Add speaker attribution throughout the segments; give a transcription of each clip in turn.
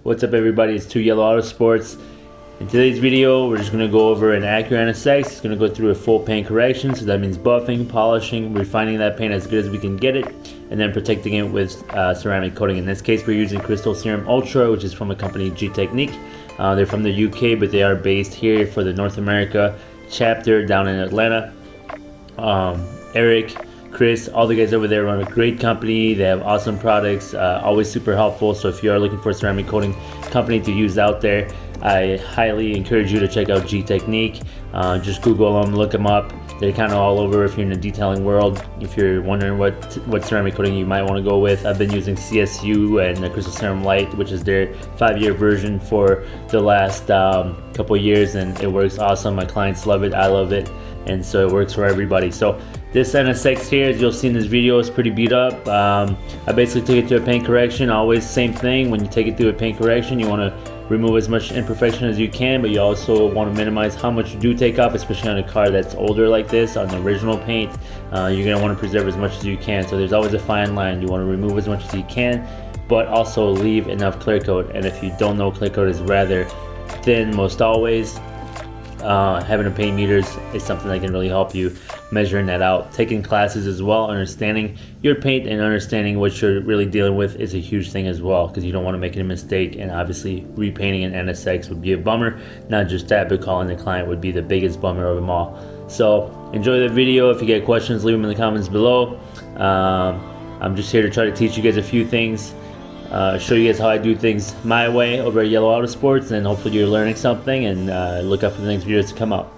Speaker 1: What's up everybody, it's Yelo Autosports. In today's video, we're just going to go over an Acura NSX. It's going to go through a full paint correction, so that means buffing, polishing, refining that paint as good as we can get it, and then protecting it with ceramic coating. In this case, we're using Crystal Serum Ultra, which is from a company Gtechniq. They're from the UK, but they are based here for the North America chapter down in Atlanta. Eric, Chris, all the guys over there run a great company. They have awesome products, always super helpful. So if you are looking for a ceramic coating company to use out there, I highly encourage you to check out Gtechniq. Just Google them, look them up. They're kind of all over if you're in the detailing world. If you're wondering what ceramic coating you might want to go with, I've been using CSU and the Crystal Serum Light, which is their 5-year version for the last couple years, and it works awesome. My clients love it, I love it, and so it works for everybody. So this NSX here, as you'll see in this video, is pretty beat up. I basically took it to a paint correction. Always same thing, when you take it through a paint correction, you want to remove as much imperfection as you can, but you also want to minimize how much you do take off, especially on a car that's older like this. On the original paint, you're going to want to preserve as much as you can. So there's always a fine line. You want to remove as much as you can, but also leave enough clear coat. And if you don't know, clear coat is rather thin most always. Having a paint meters is something that can really help you measuring that out. Taking classes as well, understanding your paint and understanding what you're really dealing with is a huge thing as well, because you don't want to make a mistake, and obviously repainting an NSX would be a bummer. Not just that, but calling the client would be the biggest bummer of them all. So enjoy the video. If you get questions, leave them in the comments below. I'm just here to try to teach you guys a few things, show you guys how I do things my way over at Yelo Autosports, and hopefully you're learning something, and look out for the next videos to come out.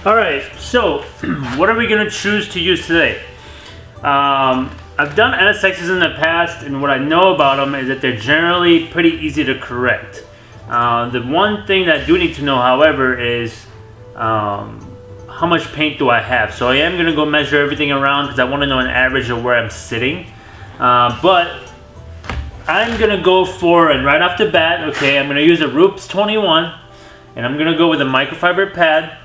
Speaker 1: Alright, so what are we going to choose to use today? I've done NSXs in the past, and what I know about them is that they're generally pretty easy to correct. The one thing that I do need to know, however, is how much paint do I have. So I am going to go measure everything around because I want to know an average of where I'm sitting. But I'm going to go for, and right off the bat, okay, I'm going to use a Roops 21, and I'm going to go with a microfiber pad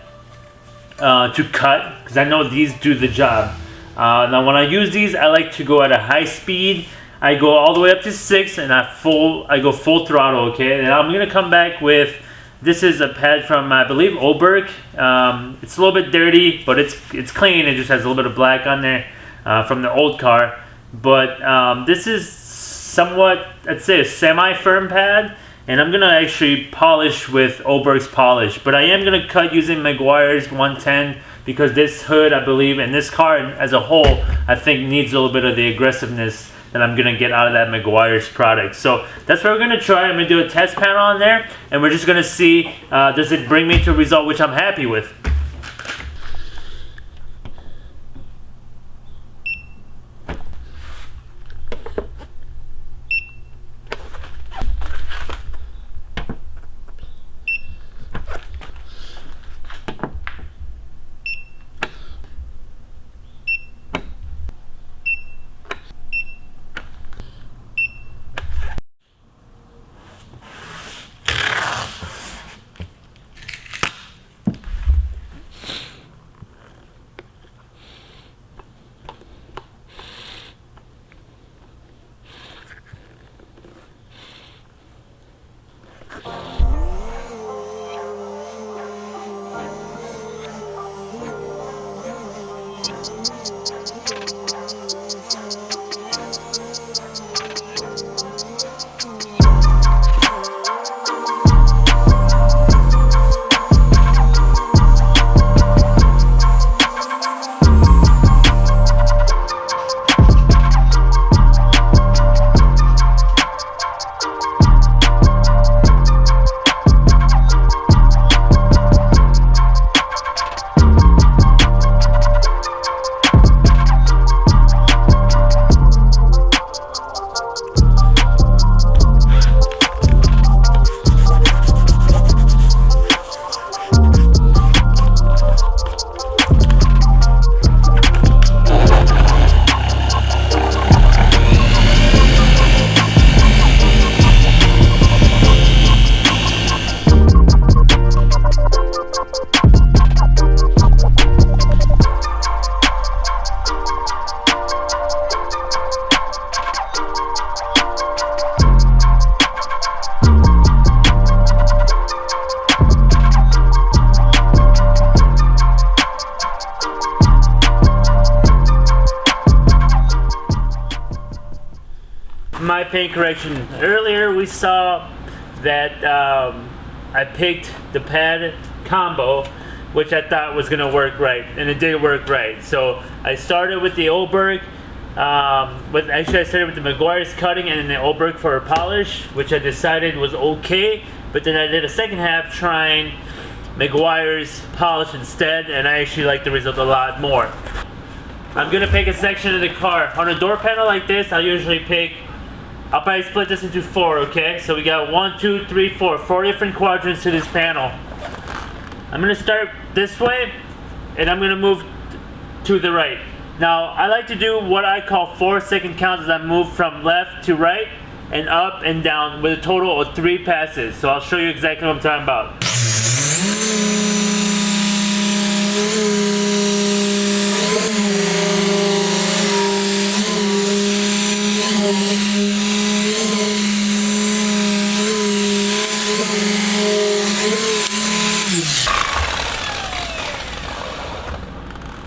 Speaker 1: to cut, because I know these do the job. Now when I use these, I like to go at a high speed. I go all the way up to 6, and I go full throttle, okay? And I'm going to come back with, this is a pad from, I believe, Oberg. It's a little bit dirty, but it's clean. It just has a little bit of black on there from the old car. But this is somewhat, I'd say, a semi-firm pad. And I'm going to actually polish with Oberg's polish. But I am going to cut using Meguiar's 110 because this hood, I believe, and this car as a whole, I think needs a little bit of the aggressiveness that I'm going to get out of that Meguiar's product. So that's what we're going to try. I'm going to do a test panel on there, and we're just going to see, does it bring me to a result which I'm happy with. My paint correction. Earlier we saw that I picked the pad combo, which I thought was gonna work right, and it did work right. So I started with the Oberg, actually I started with the Meguiar's cutting and then the Oberg for a polish, which I decided was okay, but then I did a second half trying Meguiar's polish instead, and I actually like the result a lot more. I'm gonna pick a section of the car. On a door panel like this, I'll probably split this into 4, okay? So we got 1, 2, 3, 4. 4 different quadrants to this panel. I'm gonna start this way, and I'm gonna move to the right. Now, I like to do what I call 4-second counts as I move from left to right, and up and down with a total of 3 passes. So I'll show you exactly what I'm talking about.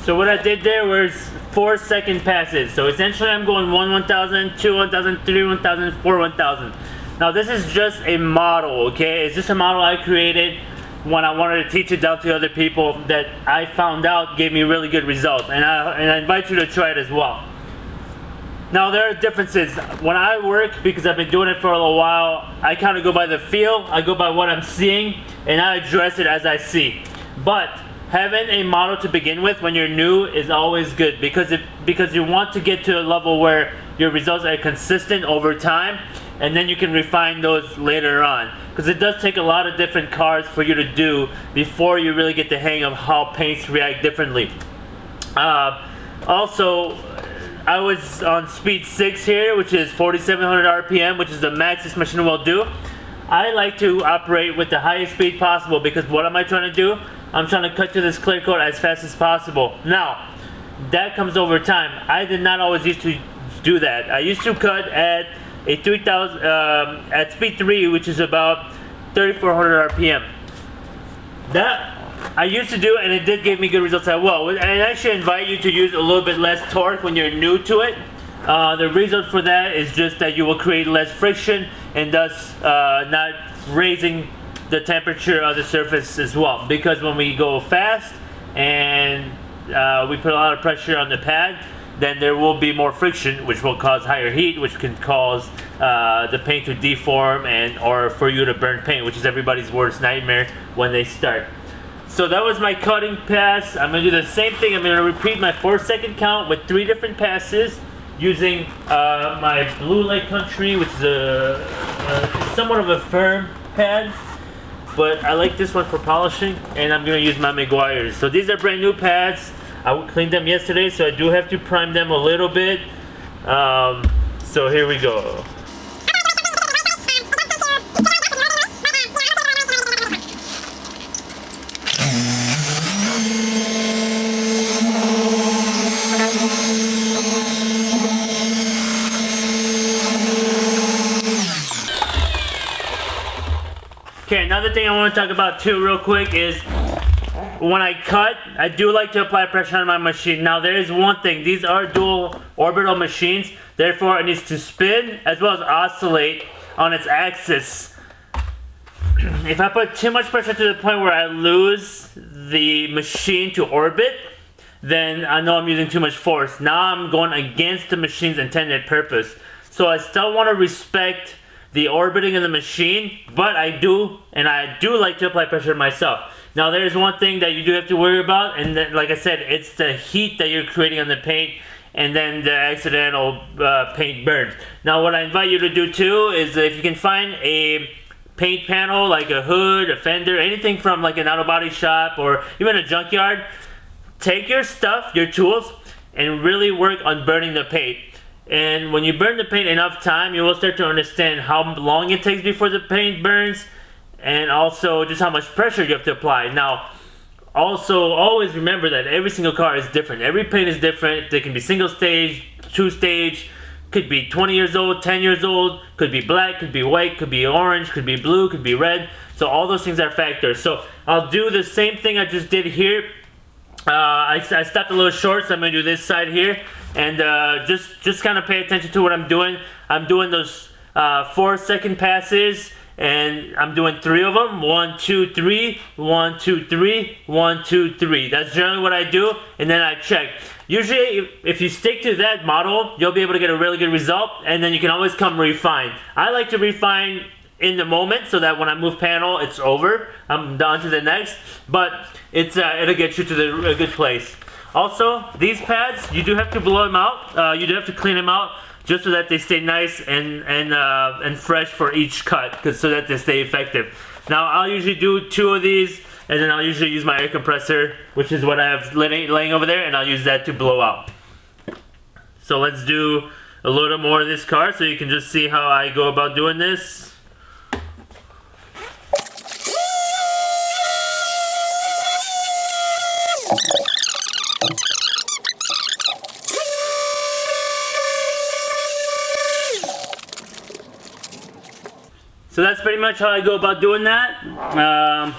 Speaker 1: So what I did there was 4-second passes. So essentially I'm going 1 1000, 2 1000, 3 1000, 4 1000. Now this is just a model, okay? It's just a model I created when I wanted to teach it out to other people that I found out gave me really good results. And I invite you to try it as well. Now there are differences. When I work, because I've been doing it for a little while, I kind of go by the feel, I go by what I'm seeing, and I address it as I see. But having a model to begin with when you're new is always good, because you want to get to a level where your results are consistent over time, and then you can refine those later on, because it does take a lot of different cars for you to do before you really get the hang of how paints react differently. Also, I was on speed 6 here, which is 4,700 RPM, which is the max this machine will do. I like to operate with the highest speed possible, because what am I trying to do? I'm trying to cut to this clear coat as fast as possible. Now, that comes over time. I did not always used to do that. I used to cut at a 3,000 at speed 3, which is about 3,400 RPM. That I used to do, and it did give me good results as well. And I should invite you to use a little bit less torque when you're new to it. The reason for that is just that you will create less friction, and thus not raising the temperature of the surface as well. Because when we go fast and we put a lot of pressure on the pad, then there will be more friction, which will cause higher heat, which can cause the paint to deform or for you to burn paint, which is everybody's worst nightmare when they start. So that was my cutting pass. I'm going to do the same thing. I'm going to repeat my 4-second count with 3 different passes using my Blue Lake Country, which is somewhat of a firm pad, but I like this one for polishing, and I'm going to use my McGuire's. So these are brand new pads. I cleaned them yesterday, so I do have to prime them a little bit. So here we go. Okay, another thing I want to talk about too real quick is when I cut, I do like to apply pressure on my machine. Now there is one thing, these are dual orbital machines, therefore it needs to spin as well as oscillate on its axis. If I put too much pressure to the point where I lose the machine to orbit, then I know I'm using too much force. Now I'm going against the machine's intended purpose. So I still want to respect the orbiting of the machine, but I do like to apply pressure myself. Now there's one thing that you do have to worry about, and then, like I said, it's the heat that you're creating on the paint, and then the accidental paint burn. Now what I invite you to do too is, if you can find a paint panel like a hood, a fender, anything from like an auto body shop or even a junkyard, take your stuff, your tools, and really work on burning the paint. And when you burn the paint enough time, you will start to understand how long it takes before the paint burns, and also just how much pressure you have to apply. Now, also always remember that every single car is different. Every paint is different. They can be single stage, 2-stage, could be 20 years old, 10 years old, could be black, could be white, could be orange, could be blue, could be red. So all those things are factors. So I'll do the same thing I just did here. I stopped a little short, so I'm going to do this side here. And just kind of pay attention to what I'm doing. I'm doing those 4-second passes, and I'm doing 3 of them. 1, 2, 3, 1, 2, 3, 1, 2, 3. That's generally what I do, and then I check. Usually, if you stick to that model, you'll be able to get a really good result, and then you can always come refine. I like to refine in the moment, so that when I move panel, it's over. I'm on to the next, but it'll get you to a good place. Also, these pads, you do have to blow them out. You do have to clean them out, just so that they stay nice and fresh for each cut, so that they stay effective. Now, I'll usually do 2 of these, and then I'll usually use my air compressor, which is what I have laying over there, and I'll use that to blow out. So let's do a little more of this car, so you can just see how I go about doing this. So that's pretty much how I go about doing that. I'm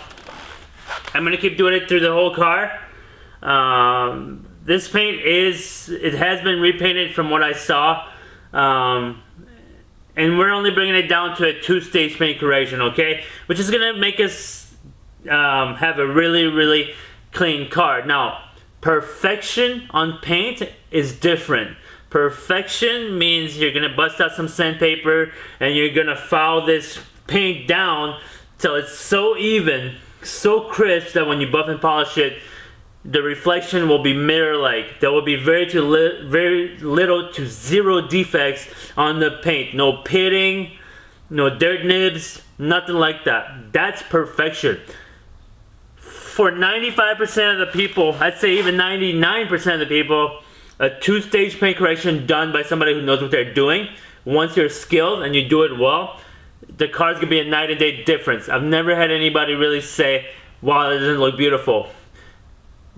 Speaker 1: going to keep doing it through the whole car. This paint it has been repainted from what I saw. And we're only bringing it down to a 2-stage paint correction, okay? Which is going to make us have a really, really clean car. Now, perfection on paint is different. Perfection means you're gonna bust out some sandpaper and you're gonna foul this paint down till it's so even, so crisp that when you buff and polish it, the reflection will be mirror-like. There will be very little to zero defects on the paint. No pitting, no dirt nibs, nothing like that. That's perfection. For 95% of the people, I'd say even 99% of the people, a two-stage paint correction done by somebody who knows what they're doing, once you're skilled and you do it well, the car's gonna be a night and day difference. I've never had anybody really say, wow, it doesn't look beautiful.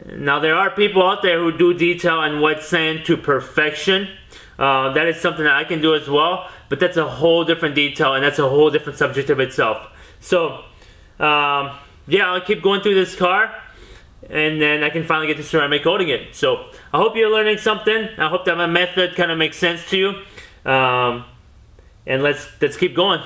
Speaker 1: Now there are people out there who do detail and wet sand to perfection. That is something that I can do as well, but that's a whole different detail and that's a whole different subject of itself. So yeah, I'll keep going through this car and then I can finally get to ceramic coating it. So I hope you're learning something. I hope that my method kind of makes sense to you. And let's keep going.